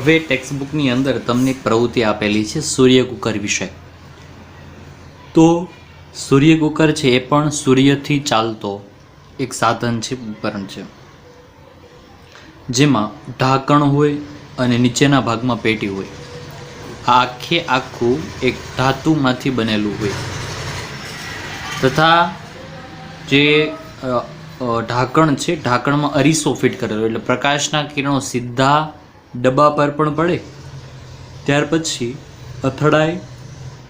હવે ટેક્સ્ટબુકની અંદર તમને એક પ્રવૃત્તિ આપેલી છે સૂર્ય કુકર વિશે. તો સૂર્ય કુકર છે એ પણ સૂર્યથી ચાલતો એક સાધન છે, ઉપકરણ છે, જેમાં ઢાંકણ હોય અને નીચેના ભાગમાં પેટી હોય. આ આખું એક ધાતુમાંથી બનેલું હોય તથા જે ઢાંકણ છે, ઢાંકણમાં અરીસો ફિટ કરેલો, એટલે પ્રકાશના કિરણો સીધા ડબ્બા પર પણ પડે, ત્યાર પછી અથડાય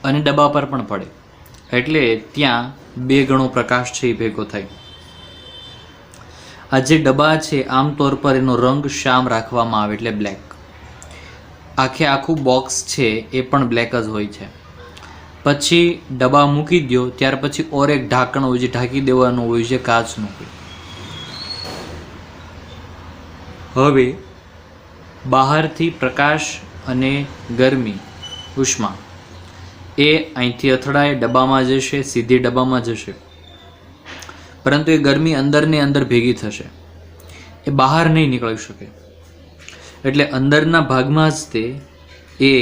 અને ડબ્બા પર પણ પડે, એટલે ત્યાં 2 ગણો પ્રકાશ છે એ ભેગો થાય. આ જે ડબ્બા છે આમતોર પર એનો રંગ શ્યામ રાખવામાં આવે એટલે બ્લેક. આખું બોક્સ છે એ પણ બ્લેક જ હોય છે. પછી ડબ્બા મૂકી દો ત્યાર પછી ઓર એક ઢાંકણ હોય જે ઢાંકી દેવાનું હોય છે, કાચનું હોય. હવે બહારથી પ્રકાશ અને ગરમી, ઉષ્મા એ અહીંથી અથડાય, ડબ્બામાં જશે, સીધી ડબ્બામાં જશે, પરંતુ એ ગરમી અંદરને અંદર ભેગી થશે, એ બહાર નહીં નીકળી શકે. એટલે અંદરના ભાગમાં જ તે એ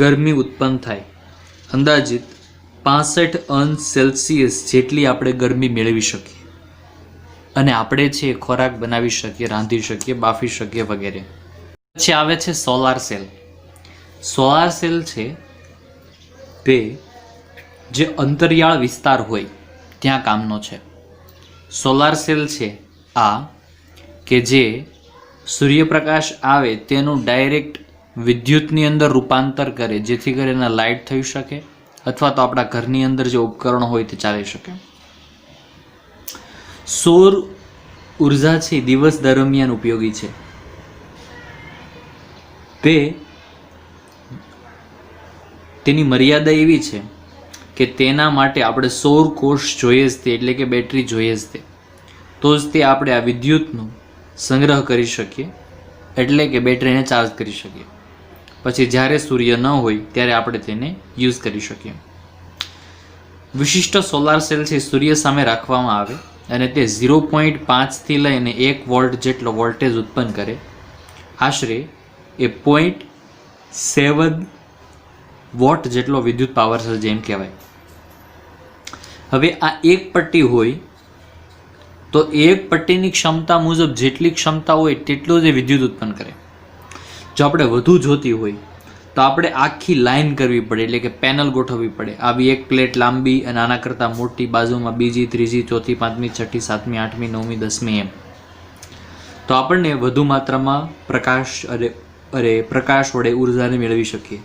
ગરમી ઉત્પન્ન થાય. અંદાજિત 65°C જેટલી આપણે ગરમી મેળવી શકીએ અને આપણે છે ખોરાક બનાવી શકીએ, રાંધી શકીએ, બાફી શકીએ વગેરે. પછી આવે છે સોલાર સેલ. સોલાર સેલ છે તે જે અંતરિયાળ વિસ્તાર હોય ત્યાં કામનો છે. સોલાર સેલ છે આ કે જે સૂર્યપ્રકાશ આવે તેનું ડાયરેક્ટ વિદ્યુતની અંદર રૂપાંતર કરે, જેથી કરીને લાઇટ થઈ શકે અથવા તો આપણા ઘરની અંદર જે ઉપકરણો હોય તે ચાલી શકે. સૌર ઉર્જા છે દિવસ દરમિયાન ઉપયોગી છે. તેની મર્યાદા એવી છે કે તેના માટે આપણે સૌર કોષ જોઈએ જ તે, એટલે કે બેટરી જોઈએ જ તે, તો જ તે આપણે આ વિદ્યુતનો સંગ્રહ કરી શકીએ, એટલે કે બેટરીને ચાર્જ કરી શકીએ. પછી જ્યારે સૂર્ય ન હોય ત્યારે આપણે તેને યુઝ કરી શકીએ. વિશિષ્ટ સોલાર સેલ છે સૂર્ય સામે રાખવામાં આવે અને તે 0.5 થી લઈને 1 વોલ્ટ જેટલો વોલ્ટેજ ઉત્પન્ન કરે. આશરે એ 0.7 વોટ જેટલો વિદ્યુત પાવર છે જેમ કહેવાય. હવે આ એક પટ્ટી હોય તો એક પટ્ટીની ક્ષમતા મુજબ જેટલી ક્ષમતા હોય તેટલું જ વિદ્યુત ઉત્પન્ન કરે. જો આપણે વધુ જોતી હોય તો આપણે આખી લાઈન કરવી પડે, એટલે કે પેનલ ગોઠવવી પડે. આવી એક પ્લેટ લાંબી અને આના કરતાં મોટી, બાજુમાં બીજી, ત્રીજી, ચોથી, પાંચમી, છઠ્ઠી, સાતમી, આઠમી, નવમી, 10મી એમ, તો આપણને વધુ માત્રામાં પ્રકાશ વડે ઉર્જાને મેળવી શકીએ.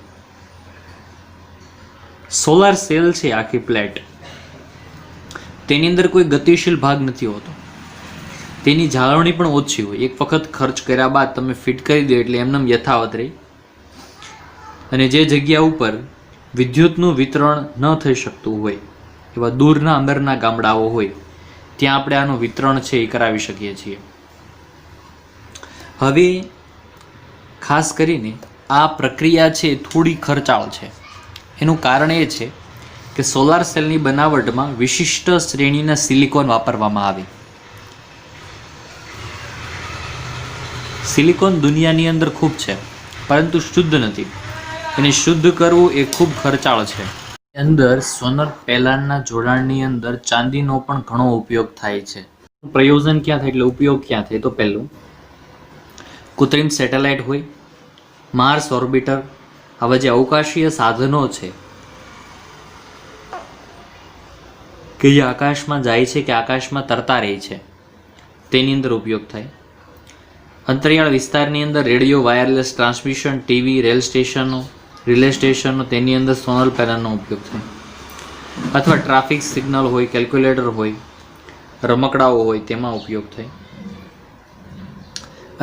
સોલાર સેલ છે આખી પ્લેટ, તેની અંદર કોઈ ગતિશીલ ભાગ નથી હોતો, તેની જાળવણી પણ ઓછી હોય. એક વખત ખર્ચ કર્યા બાદ તમે ફિટ કરી દો એટલે એમને યથાવત રહી. અને જે જગ્યા ઉપર વિદ્યુતનું વિતરણ ન થઈ શકતું હોય, એવા દૂરના અંદરના ગામડાઓ હોય, ત્યાં આપણે આનું વિતરણ છે એ કરાવી શકીએ છીએ. હવે ખાસ કરીને આ પ્રક્રિયા છે થોડી ખર્ચાળ છે. એનું કારણ એ છે કે સોલાર સેલની બનાવટમાં વિશિષ્ટ શ્રેણીના સિલિકોન વાપરવામાં આવે. સિલિકોન દુનિયાની અંદર ખૂબ છે, પરંતુ શુદ્ધ નથી. એને શુદ્ધ કરવું એ ખૂબ ખર્ચાળ છે. અંદર સોલર પેનલના જોડાણની અંદર ચાંદીનો પણ ઘણો ઉપયોગ થાય છે. પ્રયોજન ક્યાં થાય, એટલે ઉપયોગ ક્યાં થાય? તો પહેલું, કૃત્રિમ સેટેલાઇટ હોય, માર્સ ઓર્બિટર, આવા જે અવકાશીય સાધનો છે કે જે આકાશમાં જાય છે કે આકાશમાં તરતા રહે છે, તેની અંદર ઉપયોગ થાય. અંતરિયાળ વિસ્તારની અંદર radio wireless transmission, TV, relay સ્ટેશનો, તેની અંદર સોલર પેનલનો ઉપયોગ થાય. અથવા ટ્રાફિક સિગ્નલ હોય, કેલ્ક્યુલેટર હોય, રમકડાઓ હોય, તેમાં ઉપયોગ થાય.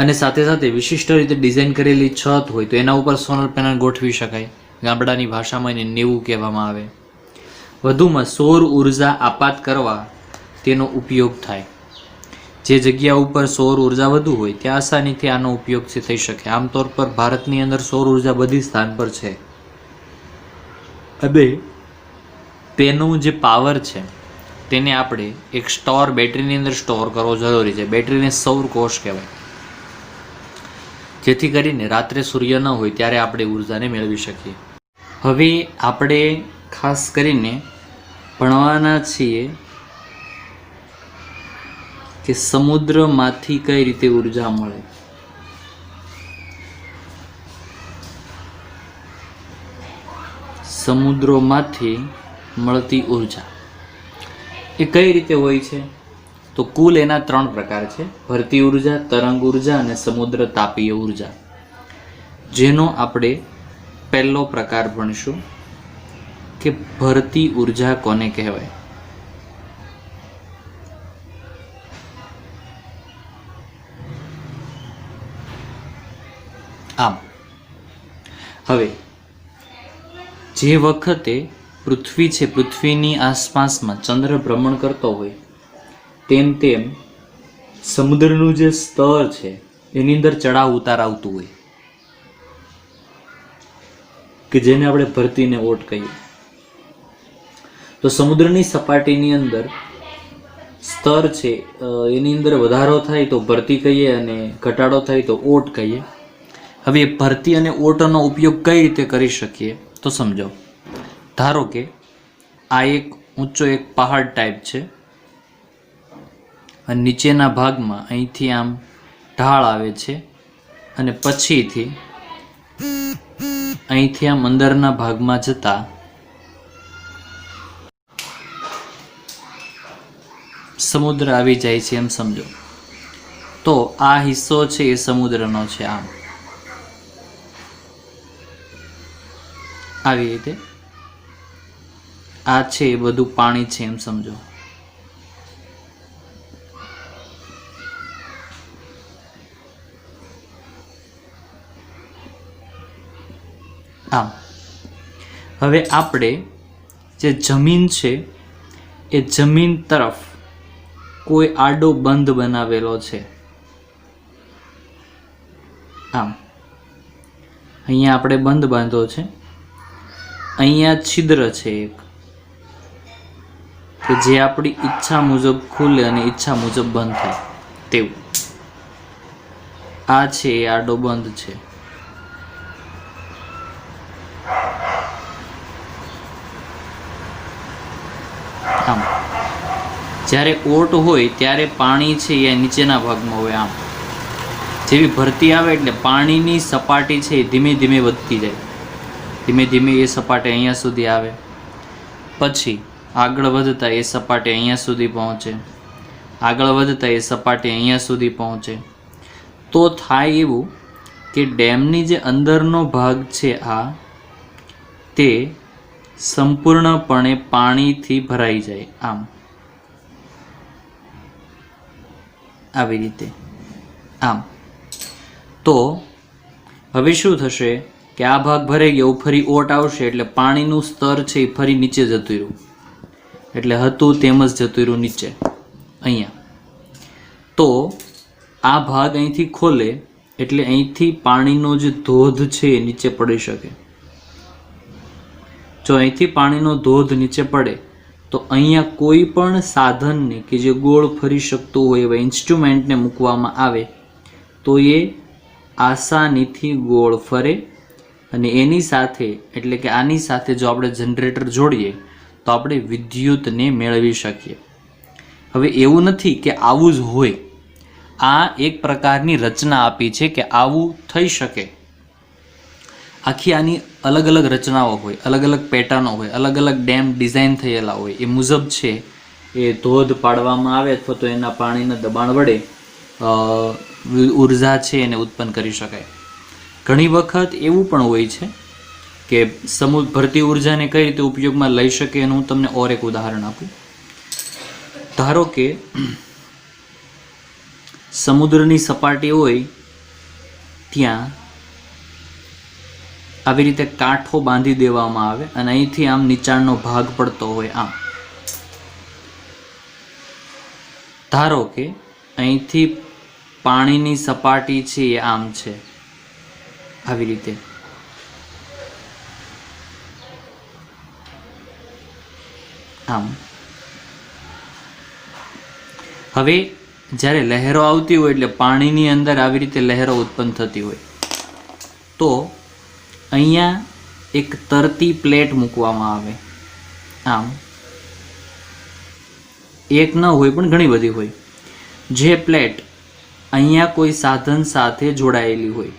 અને સાથે સાથે વિશિષ્ટ રીતે ડિઝાઇન કરેલી છત હોય તો એના ઉપર સોલર પેનલ ગોઠવી શકાય. ગામડાની ભાષામાં એને નેવું કહેવામાં આવે. વધુમાં સૌર ઉર્જા આપાત કરવા તેનો ઉપયોગ થાય. જે જગ્યા ઉપર સૌર ઉર્જા વધુ હોય ત્યાં આસાનીથી આનો ઉપયોગ થઈ શકે. આમતોર પર ભારતની અંદર સૌર ઉર્જા બધી સ્થાન પર છે અને તેનું જે પાવર છે તેને આપણે એક બેટરીની અંદર સ્ટોર કરવો જરૂરી છે. બેટરીને સૌર કોષ કહેવાય. જેથી કરીને રાત્રે સૂર્ય ન હોય ત્યારે આપણે ઉર્જાને મેળવી શકીએ. હવે આપણે ખાસ કરીને ભણવાના છીએ કે સમુદ્રમાંથી કઈ રીતે ઉર્જા મળે. સમુદ્રોમાંથી મળતી ઉર્જા એ કઈ રીતે હોય છે? તો કુલ એના 3 પ્રકાર છે: ભરતી ઉર્જા, તરંગ ઉર્જા અને સમુદ્ર તાપીય ઉર્જા, જેનો આપણે પહેલો પ્રકાર ભણીશું કે ભરતી ઉર્જા કોને કહેવાય. આમ હવે જે વખતે પૃથ્વી છે, પૃથ્વીની આસપાસમાં ચંદ્ર ભ્રમણ કરતો હોય તેમ તેમ સમુદ્રનું જે સ્તર છે એની અંદર ચડાવ ઉતાર આવતું હોય કે જેને આપણે ભરતીને ઓટ કહીએ. તો સમુદ્રની સપાટીની અંદર સ્તર છે એની અંદર વધારો થાય તો ભરતી કહીએ અને ઘટાડો થાય તો ઓટ કહીએ. હવે ભરતી અને ઓટનો ઉપયોગ કઈ રીતે કરી શકીએ તો સમજો. ધારો કે આ એક ઊંચો એક પહાડ ટાઈપ છે અને નીચેના ભાગમાં અહીંથી આમ ઢાળ આવે છે અને પછીથી અહીંથી આમ અંદરના ભાગમાં જતા સમુદ્ર આવી જાય છે એમ સમજો. તો આ હિસ્સો છે એ સમુદ્રનો છે. આમ આવી રીતે આ છે એ બધું પાણી છે એમ સમજો. આમ હવે આપણે જે જમીન છે એ જમીન તરફ કોઈ આડો બંધ બનાવેલો છે. આમ અહીંયા આપણે બંધ બાંધો છે. અહીંયા છિદ્ર છે એક કે જે આપણી ઈચ્છા મુજબ ખુલે અને ઈચ્છા મુજબ બંધ થાય તેવું. આ છે એ આડો બંધ છે. આમ જ્યારે ઓટ હોય ત્યારે પાણી છે એ નીચેના ભાગમાં હોય. આમ જેવી ભરતી આવે એટલે પાણીની સપાટી છે એ ધીમે ધીમે વધતી જાય. ધીમે ધીમે એ સપાટી અહીંયા સુધી આવે, પછી આગળ વધતા એ સપાટી અહીંયા સુધી પહોંચે, આગળ વધતા એ સપાટી અહીંયા સુધી પહોંચે. તો થાય એવું કે ડેમની જે અંદરનો ભાગ છે આ તે સંપૂર્ણપણે પાણીથી ભરાઈ જાય. આમ આવી રીતે. આમ તો હવે શું થશે કે આ ભાગ ભરાઈ ગયો, ફરી ઓટ આવશે એટલે પાણીનું સ્તર છે એ ફરી નીચે જતું રહ્યું. એટલે હતું તેમ જ જતું રહ્યું નીચે અહીંયા. તો આ ભાગ અહીંથી ખોલે એટલે અહીંથી પાણીનો જે ધોધ છે એ નીચે પડી શકે. જો અહીંથી પાણીનો ધોધ નીચે પડે તો અહીંયા કોઈ પણ સાધનને કે જે ગોળ ફરી શકતું હોય એવા ઇન્સ્ટ્રુમેન્ટને મૂકવામાં આવે તો એ આસાનીથી ગોળ ફરે અને એની સાથે એટલે કે આની સાથે જો આપણે જનરેટર જોડીએ તો આપણે વિદ્યુતને મેળવી શકીએ. હવે એવું નથી કે આવું જ હોય, આ એક પ્રકારની રચના આપી છે કે આવું થઈ શકે. આખી આની અલગ અલગ રચનાઓ હોય, અલગ અલગ પેટર્નો હોય, અલગ અલગ ડેમ ડિઝાઇન થયેલા હોય. એ મુજબ છે એ ધોધ પાડવામાં આવે અથવા તો એના પાણીના દબાણ વડે ઉર્જા છે એને ઉત્પન્ન કરી શકાય. ઘણી વખત એવું પણ હોય છે કે ભરતી ઉર્જાને કઈ રીતે ઉપયોગમાં લઈ શકે એનું હું તમને ઓર એક ઉદાહરણ આપું. ધારો કે સમુદ્રની સપાટી હોય ત્યાં આવી રીતે કાંઠો બાંધી દેવામાં આવે અને અહીંથી આમ નીચાણનો ભાગ પડતો હોય. આમ ધારો કે અહીંથી પાણીની સપાટી છે એ આમ છે, આવી રીતે. આમ હવે જ્યારે લહેરો આવતી હોય એટલે પાણીની અંદર આવી રીતે લહેરો ઉત્પન્ન થતી હોય. તો અહીંયા એક તરતી પ્લેટ મૂકવામાં આવે, આમ એક ન હોય પણ ઘણી બધી હોય, જે પ્લેટ અહીંયા કોઈ સાધન સાથે જોડાયેલી હોય,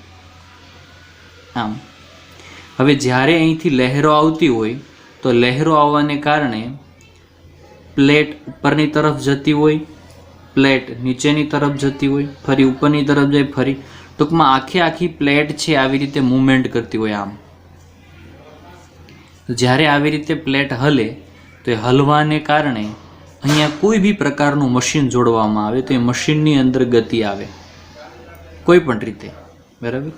આમ. હવે જ્યારે અહીંથી લહેરો આવતી હોય તો લહેરો આવવાને કારણે પ્લેટ ઉપરની તરફ જતી હોય, પ્લેટ નીચેની તરફ જતી હોય, ફરી ઉપરની તરફ જાય, ફરી, ટૂંકમાં આખી પ્લેટ છે આવી રીતે મૂવમેન્ટ કરતી હોય આમ. જ્યારે આવી રીતે પ્લેટ હલે તો એ હલવાને કારણે અહીંયા કોઈ બી પ્રકારનું મશીન જોડવામાં આવે તો એ મશીનની અંદર ગતિ આવે કોઈ પણ રીતે, બરાબર.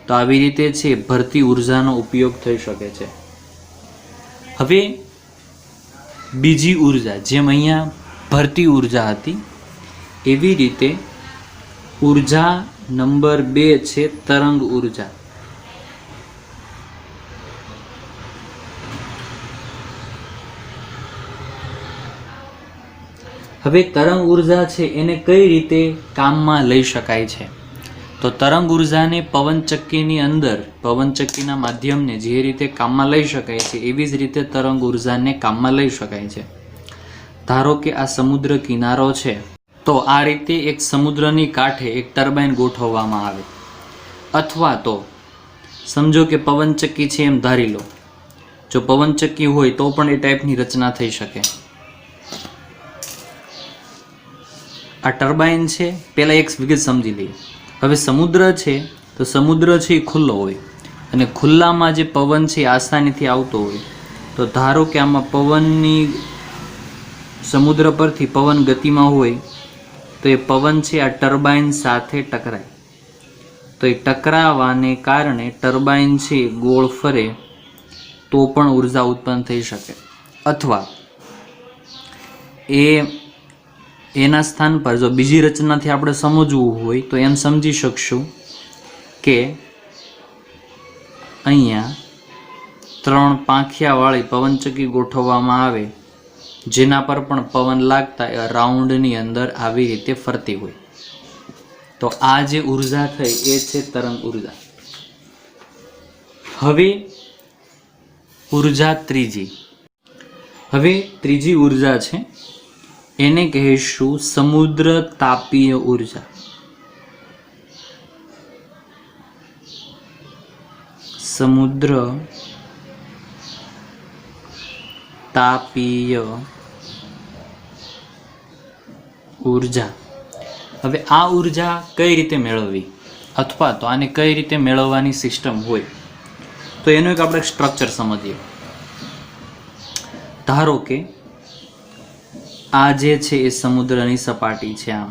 તો આવી રીતે છે ભરતી ઉર્જાનો ઉપયોગ થઈ શકે છે. હવે બીજી ઉર્જા, જેમ અહીંયા ભરતી ઉર્જા હતી એવી રીતે ઉર્જા નંબર 2 છે તરંગ ઉર્જા. હવે તરંગ ઉર્જા છે એને કઈ રીતે કામમાં લઈ શકાય છે? તો તરંગ ઉર્જાને પવનચક્કીની અંદર પવનચક્કીના માધ્યમને જે રીતે કામમાં લઈ શકાય છે એવી જ રીતે તરંગ ઉર્જાને કામમાં લઈ શકાય છે. ધારો કે આ સમુદ્ર કિનારો છે, તો આ રીતે એક સમુદ્રની કાંઠે એક ટર્બાઇન ગોઠવવામાં આવે, અથવા તો સમજો કે પવનચક્કી છે એમ ધારી લો. જો પવનચક્કી હોય તો પણ એ ટાઈપની રચના થઈ શકે. આ ટર્બાઇન છે, પહેલાં એક વિગત સમજી લઈએ. હવે સમુદ્ર છે તો સમુદ્ર છે એ ખુલ્લો હોય અને ખુલ્લામાં જે પવન છે એ આસાનીથી આવતો હોય. તો ધારો કે આમાં પવનની સમુદ્ર પરથી પવન ગતિમાં હોય તો એ પવન છે આ ટર્બાઇન સાથે ટકરાય, તો એ ટકરાવાને કારણે ટર્બાઇન છે ગોળ ફરે તો પણ ઉર્જા ઉત્પન્ન થઈ શકે. અથવા એના સ્થાન પર જો બીજી રચનાથી આપણે સમજવું હોય તો એમ સમજી શકશું કે અહીંયા 3 પાંખિયાવાળી પવનચક્કી ગોઠવવામાં આવે, જેના પર પણ પવન લાગતા એ રાઉન્ડની અંદર આવી રીતે ફરતી હોય. તો આ જે ઉર્જા થઈ એ છે તરંગ ઉર્જા. હવે ઉર્જા ત્રીજી. હવે ત્રીજી ઉર્જા છે એને કહીશું સમુદ્ર તાપીય ઉર્જા. સમુદ્ર તાપીય ઉર્જા. હવે આ ઉર્જા કઈ રીતે મેળવવી, અથવા તો આને કઈ રીતે મેળવવાની સિસ્ટમ હોય, તો એનું એક આપણે સ્ટ્રક્ચર સમજીએ. ધારો કે આ જે છે એ સમુદ્રની સપાટી છે, આમ.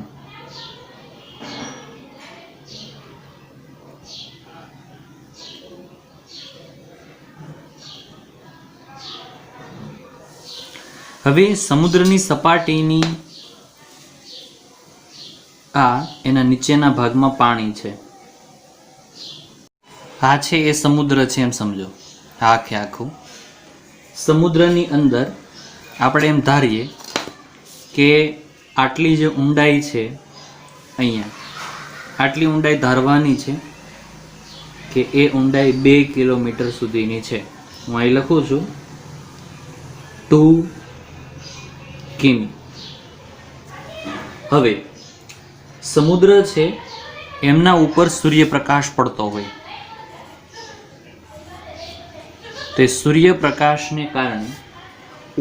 હવે સમુદ્રની સપાટીની આ એના નીચેના ભાગમાં પાણી છે. આ છે એ સમુદ્ર છે એમ સમજો, આખે આખું. સમુદ્રની અંદર આપણે એમ ધારીએ કે આટલી જે ઊંડાઈ છે, અહીંયા આટલી ઊંડાઈ ધારવાની છે કે એ ઊંડાઈ 2 કિલોમીટર સુધીની છે. હું અહીં લખું છું 2 કિમી. હવે સમુદ્ર છે એમના ઉપર સૂર્યપ્રકાશ પડતો હોય, તે સૂર્યપ્રકાશને કારણે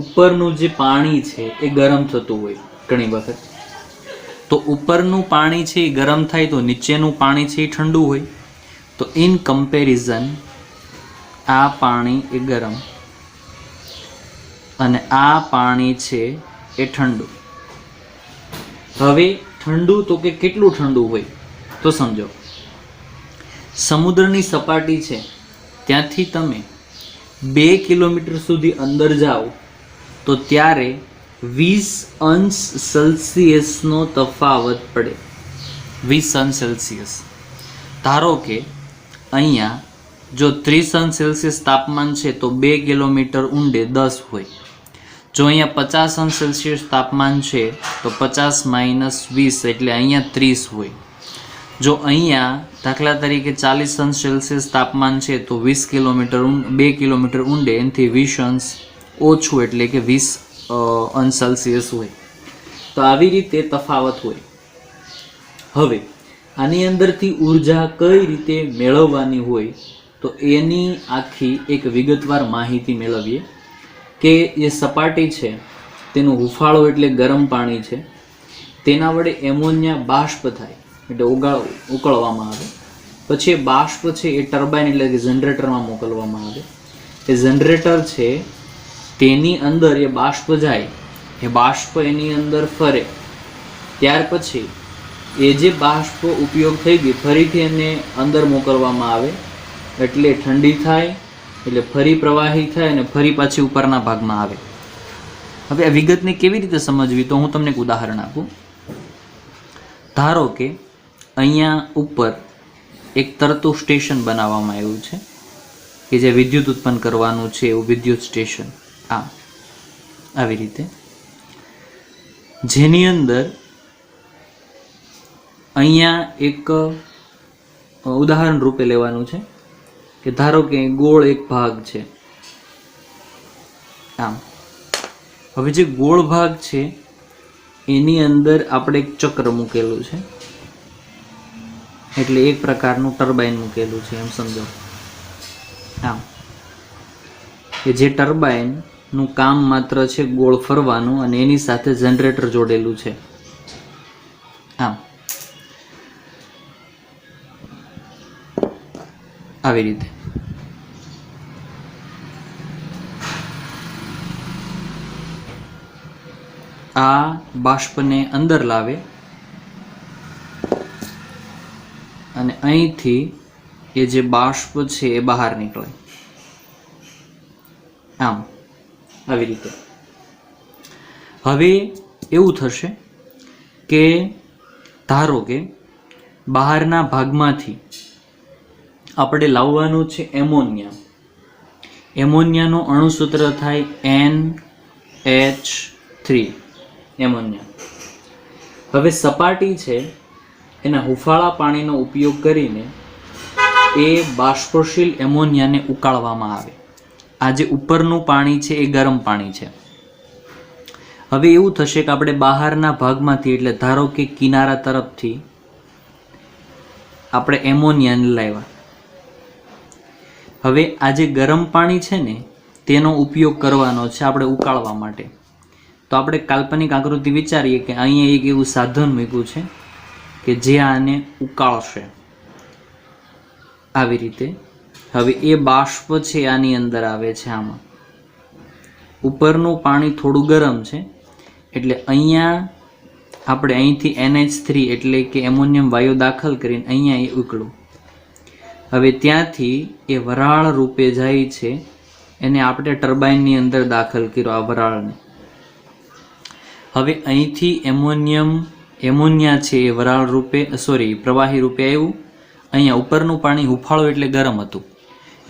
ઉપરનું જે પાણી છે એ ગરમ થતું હોય ઘણી વખત. તો ઉપરનું પાણી છે એ ગરમ થાય તો નીચેનું પાણી છે એ ઠંડુ હોય. તો ઇન કમ્પેરિઝન આ પાણી એ ગરમ અને આ પાણી છે એ ઠંડુ. હવે ઠંડુ તો કે કેટલું ઠંડુ હોય, તો સમજો સમુદ્રની સપાટી છે ત્યાંથી તમે 2 કિલોમીટર સુધી અંદર જાઓ તો ત્યારે 20 અંશ સેલ્સિયસનો તફાવત પડે. 20 અંશ સેલ્સિયસ. ધારો કે અહીંયા જો 30 અંશ સેલ્સિયસ તાપમાન છે તો 2 કિલોમીટર ઊંડે 10 હોય. જો અહીંયા 50 અંશ સેલ્સિયસ તાપમાન છે તો 50 - 20 એટલે અહીંયા 30 હોય. જો અહીંયા દાખલા તરીકે 40 અંશ સેલ્સિયસ તાપમાન છે તો 20 કિલોમીટર 2 કિલોમીટર ઊંડે એનાથી 20 અંશ ઓછું એટલે કે 20 અંશ સેલ્સિયસ હોય. તો આવી રીતે તફાવત હોય. હવે આની અંદરથી ઉર્જા કઈ રીતે મેળવવાની હોય તો એની આખી એક વિગતવાર માહિતી મેળવીએ કે જે સપાટી છે તેનો હુફાળો એટલે ગરમ પાણી છે, તેના વડે એમોનિયા બાષ્પ થાય એટલે ઉકળવામાં આવે. પછી એ બાષ્પ છે એ ટર્બાઇન એટલે કે જનરેટરમાં મોકલવામાં આવે. એ જનરેટર છે તેની અંદર એ બાષ્પ જાય, એ બાષ્પ એની અંદર ફરે, ત્યાર પછી એ જે બાષ્પ ઉપયોગ થઈ ગઈ ફરીથી એને અંદર મોકલવામાં આવે એટલે ઠંડી થાય એટલે ફરી પ્રવાહી થાય અને ફરી પાછી ઉપરના ભાગમાં આવે. હવે આ વિગતને કેવી રીતે સમજવી તો હું તમને એક ઉદાહરણ આપું. ધારો કે અહીંયા ઉપર એક તરતું સ્ટેશન બનાવવામાં આવ્યું છે કે જે વિદ્યુત ઉત્પન્ન કરવાનું છે એવું વિદ્યુત સ્ટેશન. આવી રીતે જેની અંદર અહીંયા એક ઉદાહરણ રૂપે લેવાનું છે કે ધારો કે ગોળ એક ભાગ છે. હવે જે ગોળ ભાગ છે એની અંદર આપણે એક ચક્ર મૂકેલું છે એટલે એક પ્રકારનું ટર્બાઇન મૂકેલું છે એમ સમજો. કે જે ટર્બાઇનનું કામ માત્ર છે ગોળ ફરવાનું અને એની સાથે જનરેટર જોડેલું છે. આવી રીતે આ બાષ્પને અંદર લાવે અને અહીંથી એ જે બાષ્પ છે એ બહાર નીકળે. આવી રીતે હવે એવું થશે કે ધારો કે બહારના ભાગમાંથી આપણે લાવવાનું છે એમોનિયા. એમોનિયાનું અણુસૂત્ર થાય NH3 એમોનિયા. હવે સપાટી છે એના હુફાળા પાણીનો ઉપયોગ કરીને એ બાષ્પશીલ એમોનિયાને ઉકાળવામાં આવે. આ જે ઉપરનું પાણી છે એ ગરમ પાણી છે. હવે એવું થશે કે આપણે બહારના ભાગમાંથી એટલે ધારો કે કિનારા તરફથી આપણે એમોનિયાને લાવ્યા. હવે આ જે ગરમ પાણી છે ને તેનો ઉપયોગ કરવાનો છે આપણે ઉકાળવા માટે. તો આપણે કાલ્પનિક આકૃતિ વિચારીએ કે અહીંયા એક એવું સાધન મૂક્યું છે કે જે આને ઉકાળશે આવી રીતે. હવે એ બાષ્પ છે આની અંદર આવે છે. આમાં ઉપરનું પાણી થોડું ગરમ છે એટલે અહીંયા આપણે અહીંથી NH3 એટલે કે એમોનિયમ વાયુ દાખલ કરીને અહીંયા એ ઉકળું. હવે ત્યાંથી એ વરાળ રૂપે જાય છે એને આપણે ટર્બાઇનની અંદર દાખલ કર્યો આ વરાળને. હવે અહીંથી એમોનિયા છે એ વરાળ રૂપે પ્રવાહી રૂપે આવ્યું. અહીંયા ઉપરનું પાણી હુફાળું એટલે ગરમ હતું.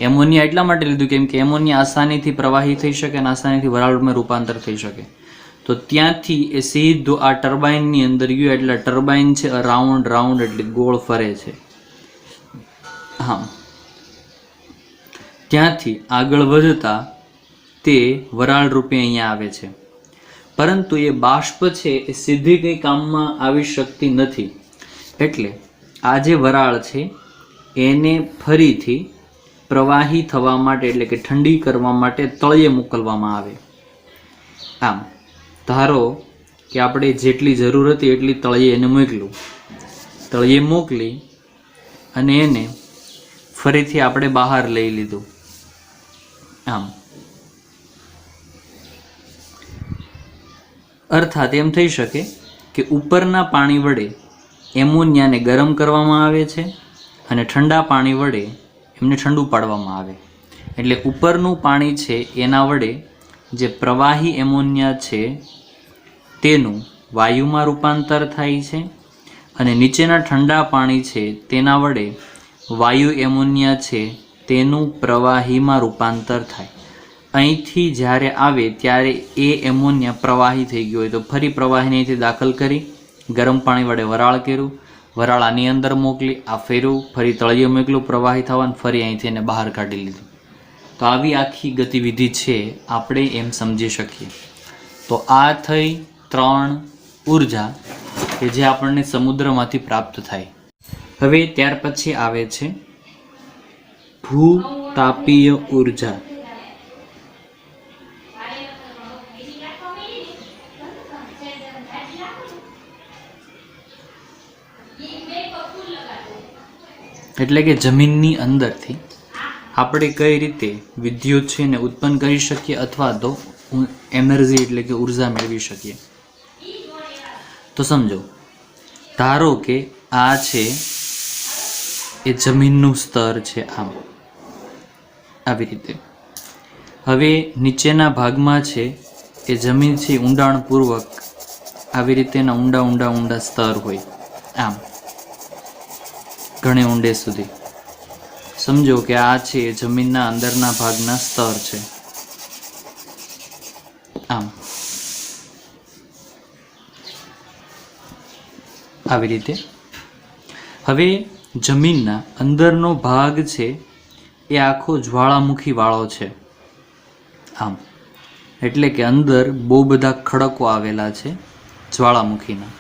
એમોનિયા એટલા માટે લીધું કેમ કે એમોનિયા આસાનીથી પ્રવાહી થઈ શકે અને આસાનીથી વરાળમાં રૂપાંતર થઈ શકે. તો ત્યાંથી એ સીધું આ ટર્બાઇનની અંદર ગયું એટલે ટર્બાઇન છે રાઉન્ડ એટલે ગોળ ફરે છે. ત્યાંથી આગળ વધતા તે વરાળ રૂપે અહીંયા આવે છે. પરંતુ એ બાષ્પ છે એ સીધી કંઈ કામમાં આવી શકતી નથી. એટલે આ જે વરાળ છે એને ફરીથી પ્રવાહી થવા માટે એટલે કે ઠંડી કરવા માટે તળિયે મોકલવામાં આવે. ધારો કે આપણે જેટલી જરૂર હતી એટલી તળિયે એને મોકલું. તળિયે મોકલી અને એને ફરીથી આપણે બહાર લઈ લીધું. અર્થાત એમ થઈ શકે કે ઉપરના પાણી વડે એમોનિયાને ગરમ કરવામાં આવે છે અને ઠંડા પાણી વડે એમને ઠંડુ પાડવામાં આવે. એટલે ઉપરનું પાણી છે એના વડે જે પ્રવાહી એમોનિયા છે તેનું વાયુમાં રૂપાંતર થાય છે અને નીચેના ઠંડા પાણી છે તેના વડે વાયુ એમોનિયા છે તેનું પ્રવાહીમાં રૂપાંતર થાય. અહીંથી જ્યારે આવે ત્યારે એ એમોનિયા પ્રવાહી થઈ ગયો હોય તો ફરી પ્રવાહીને અહીંથી દાખલ કરી ગરમ પાણી વડે વરાળ કર્યું, વરાળ આની અંદર મોકલી, આ ફેરવું, ફરી તળિયે મોકલું પ્રવાહી થવાનું, ફરી અહીંથી એને બહાર કાઢી લીધું. તો આવી આખી ગતિવિધિ છે આપણે એમ સમજી શકીએ. તો આ થઈ 3 ઉર્જા કે જે આપણને સમુદ્રમાંથી પ્રાપ્ત થાય. હવે ત્યાર પછી આવે છે ભૂતાપીય ઉર્જા. એટલે કે જમીનની અંદરથી આપણે કઈ રીતે વિદ્યુત છે ને ઉત્પન્ન કરી શકીએ અથવા તો એનર્જી એટલે કે ઉર્જા મેળવી શકીએ. તો સમજો, ધારો કે આ છે એ જમીનનું સ્તર છે, આમ આવી રીતે. હવે નીચેના ભાગમાં છે એ જમીન છે ઊંડાણપૂર્વક આવી રીતેના ઊંડા ઊંડા ઊંડા સ્તર હોય, આમ ઘણે ઊંડે સુધી. સમજો કે આ છે જમીનના અંદરના ભાગના સ્તર છે, આમ આવી રીતે. હવે જમીનના અંદરનો ભાગ છે એ આખો જ્વાળામુખી વાળો છે, આમ. એટલે કે અંદર બહુ બધા ખડકો આવેલા છે જ્વાળામુખીના.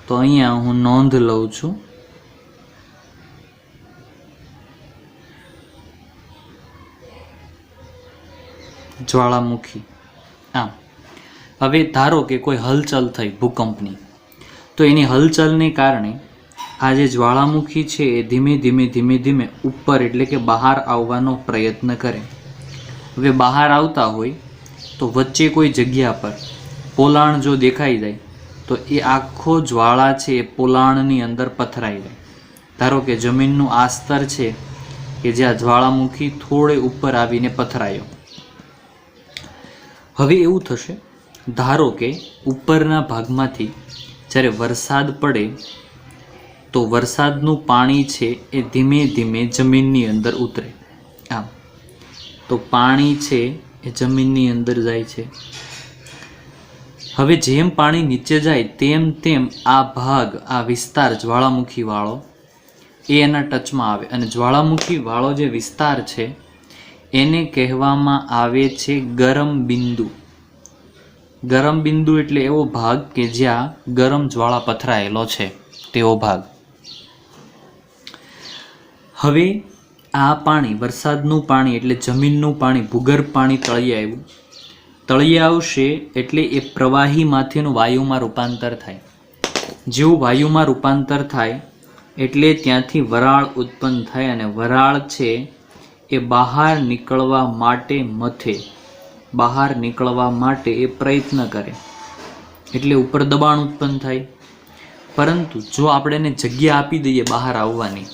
તો અહીંયા હું નોંધ લઉં છું. જ્વાળામુખી, આમ. હવે ધારો કે કોઈ હલચલ થઈ ભૂકંપની, તો એની હલચલને કારણે આ જે જ્વાળામુખી છે એ ધીમે ધીમે ધીમે ધીમે ઉપર એટલે કે બહાર આવવાનો પ્રયત્ન કરે. હવે બહાર આવતા હોય તો વચ્ચે કોઈ જગ્યા પર પોલાણ જો દેખાઈ જાય તો એ આખો જ્વાળા છે એ પોલાણની અંદર પથરાઈ જાય. ધારો કે જમીનનું આ સ્તર છે કે જ્યાં જ્વાળામુખી થોડે ઉપર આવીને પથરાયો. હવે એવું થશે, ધારો કે ઉપરના ભાગમાંથી જ્યારે વરસાદ પડે તો વરસાદનું પાણી છે એ ધીમે ધીમે જમીનની અંદર ઉતરે, આમ. તો પાણી છે એ જમીનની અંદર જાય છે. હવે જેમ પાણી નીચે જાય તેમ તેમ આ ભાગ, આ વિસ્તાર જ્વાળામુખી વાળો એ એના ટચમાં આવે, અને જ્વાળામુખી વાળો જે વિસ્તાર છે એને કહેવામાં આવે છે ગરમ બિંદુ. ગરમ બિંદુ એટલે એવો ભાગ કે જ્યાં ગરમ જ્વાળા પથરાયેલો છે તેવો ભાગ. હવે આ પાણી, વરસાદનું પાણી એટલે જમીનનું પાણી, ભૂગર્ભ પાણી તળિયે આવ્યું. તળિયે આવશે એટલે એ પ્રવાહીમાંથીનું વાયુમાં રૂપાંતર થાય. જેવું વાયુમાં રૂપાંતર થાય એટલે ત્યાંથી વરાળ ઉત્પન્ન થાય, અને વરાળ છે એ બહાર નીકળવા માટે મથે, બહાર નીકળવા માટે એ પ્રયત્ન કરે, એટલે ઉપર દબાણ ઉત્પન્ન થાય. પરંતુ જો આપણે એને જગ્યા આપી દઈએ બહાર આવવાની,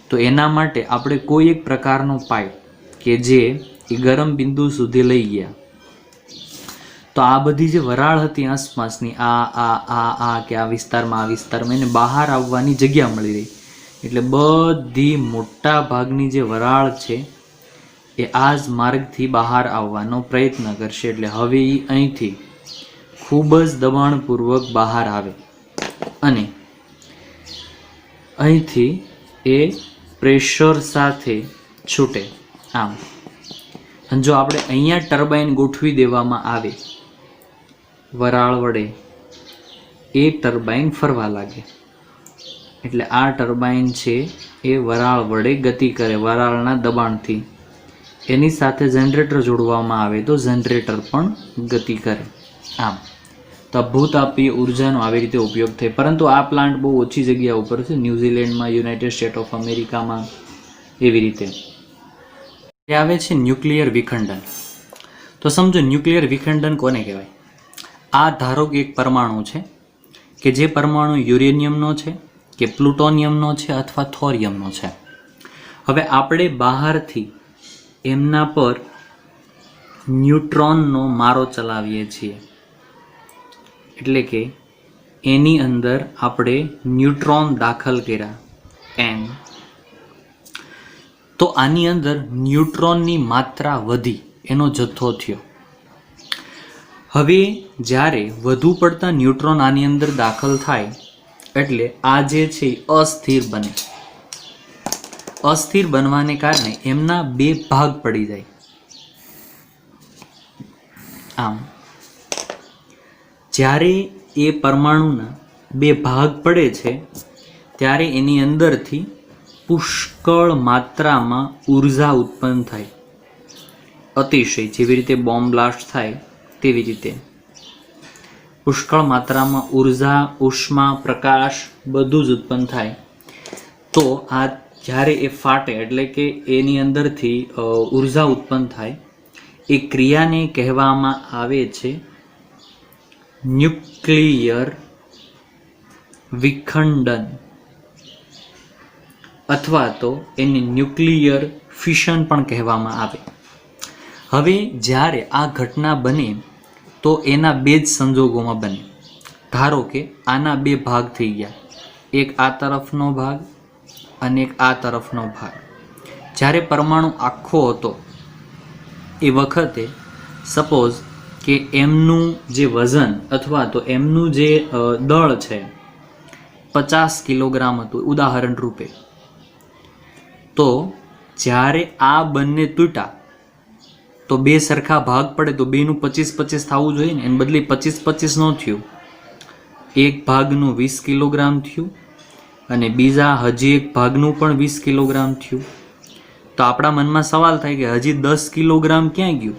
તો એના માટે આપણે કોઈ એક પ્રકારનો પાઇપ કે જે એ ગરમ બિંદુ સુધી લઈ ગયા, તો આ બધી જે વરાળ હતી આસપાસની આ કે આ વિસ્તારમાં એને બહાર આવવાની જગ્યા મળી રહી. એટલે બધી મોટા ભાગની જે વરાળ છે એ આ જ માર્ગથી બહાર આવવાનો પ્રયત્ન કરશે. એટલે હવે એ અહીંથી ખૂબ જ દબાણપૂર્વક બહાર આવે અને અહીંથી એ પ્રેશર સાથે છૂટે, આમ. અને જો આપણે અહીંયા ટર્બાઇન ગોઠવી દેવામાં આવે વરાળ વડે, એ ટર્બાઇન ફરવા લાગે. એટલે આ ટર્બાઇન છે એ વરાળ વડે ગતિ કરે, વરાળના દબાણથી. એની સાથે જનરેટર જોડવામાં આવે તો જનરેટર પણ ગતિ કરે, આમ. તો ભૂતાપીય ઉર્જાનો આવી રીતે ઉપયોગ થાય. પરંતુ આ પ્લાન્ટ બહુ ઓછી જગ્યા ઉપર છે, ન્યૂઝીલેન્ડમાં, યુનાઇટેડ સ્ટેટ ઓફ અમેરિકામાં, એવી રીતે. એ આવે છે ન્યુક્લિયર વિખંડન. તો સમજો ન્યુક્લિયર વિખંડન કોને કહેવાય? આ ધારો કે એક પરમાણુ છે કે જે પરમાણુ યુરેનિયમનો છે કે પ્લુટોનિયમનો છે અથવા થોરિયમનો છે. હવે આપણે બહારથી એમના પર ન્યુટ્રોનનો મારો ચલાવીએ છીએ, એટલે કે એની અંદર આપણે ન્યુટ્રોન દાખલ કર્યા n, તો આની અંદર ન્યુટ્રોનની માત્રા વધી, એનો જથ્થો થયો. હવે જ્યારે વધુ પડતા ન્યુટ્રોન આની અંદર દાખલ થાય એટલે આ જે છે એ અસ્થિર બને. અસ્થિર બનવાને કારણે એમના બે ભાગ પડી જાય. આમ જ્યારે એ પરમાણુના બે ભાગ પડે છે ત્યારે એની અંદરથી પુષ્કળ માત્રામાં ઉર્જા ઉત્પન્ન થાય. અતિશય, જેવી રીતે બોમ્બ બ્લાસ્ટ થાય તેવી રીતે પુષ્કળ માત્રામાં ઉર્જા, ઉષ્મા, પ્રકાશ બધું જ ઉત્પન્ન થાય. તો આ જ્યારે એ ફાટે એટલે કે એની અંદરથી ઉર્જા ઉત્પન્ન થાય, એ ક્રિયાને કહેવામાં આવે છે ન્યુક્લિયર વિખંડન, અથવા તો એને ન્યુક્લિયર ફિશન પણ કહેવામાં આવે. હવે જ્યારે આ ઘટના બને તો એના બે જ સંજોગોમાં બને. ધારો કે આના બે ભાગ થઈ ગયા, એક આ તરફનો ભાગ અને એક આ તરફનો ભાગ. જ્યારે પરમાણુ આખો હતો એ વખતે સપોઝ કે એમનું જે વજન અથવા તો એમનું જે દળ છે 50 કિલોગ્રામ હતું ઉદાહરણ રૂપે, તો જ્યારે આ બંને તૂટ્યા તો બે સરખા ભાગ પડે તો બેનું 25-25 થવું જોઈએ ને, એને બદલે 25-25 ન થયું. એક ભાગનું 20 કિલોગ્રામ થયું અને બીજા હજી એક ભાગનું પણ 20 કિલોગ્રામ થયું. તો આપણા મનમાં સવાલ થાય કે હજી 10 કિલોગ્રામ ક્યાં ગયું?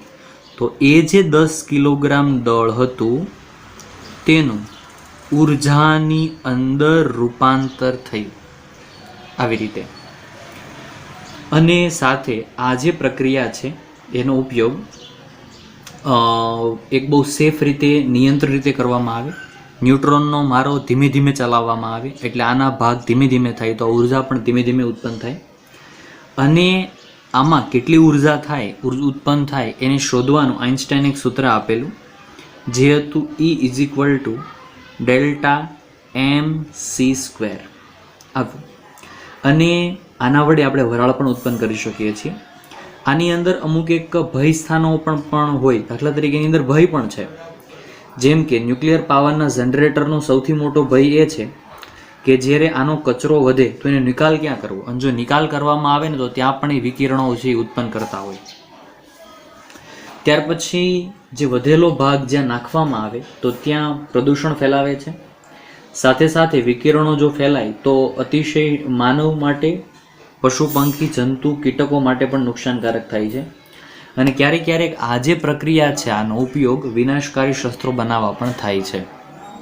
તો એ જે 10 કિલોગ્રામ દળ હતું તેનું ઉર્જાની અંદર રૂપાંતર થયું આવી રીતે. અને સાથે આ જે પ્રક્રિયા છે એનો ઉપયોગ એક બહુ સેફ રીતે, નિયંત્રિત રીતે કરવામાં આવે. ન્યુટ્રોનનો મારો ધીમે ધીમે ચલાવવામાં આવે એટલે આના ભાગ ધીમે ધીમે થાય તો ઉર્જા પણ ધીમે ધીમે ઉત્પન્ન થાય. અને આમાં કેટલી ઉર્જા ઉત્પન્ન થાય એને શોધવાનું આઇન્સ્ટાઈને એક સૂત્ર આપેલું, જે હતું E=Δ mc². આવું. અને આના વડે આપણે વરાળ પણ ઉત્પન્ન કરી શકીએ છીએ. આની અંદર અમુક એક ભય સ્થાનો પણ હોય. દાખલા તરીકે એની અંદર ભય પણ છે. જેમ કે ન્યુક્લિયર પાવરના જનરેટરનો સૌથી મોટો ભય એ છે કે જ્યારે આનો કચરો વધે તો એનો નિકાલ ક્યાં કરવો, અને જો નિકાલ કરવામાં આવે ને તો ત્યાં પણ એ વિકિરણો છે ઉત્પન્ન કરતા હોય. ત્યાર પછી જે વધેલો ભાગ જ્યાં નાખવામાં આવે તો ત્યાં પ્રદૂષણ ફેલાવે છે. સાથે સાથે વિકિરણો જો ફેલાય તો અતિશય માનવ માટે, પશુ પંખી, જંતુ, કીટકો માટે પણ નુકસાનકારક થાય છે. અને ક્યારેક ક્યારેક આ જે પ્રક્રિયા છે આનો ઉપયોગ વિનાશકારી શસ્ત્રો બનાવવા પણ થાય છે.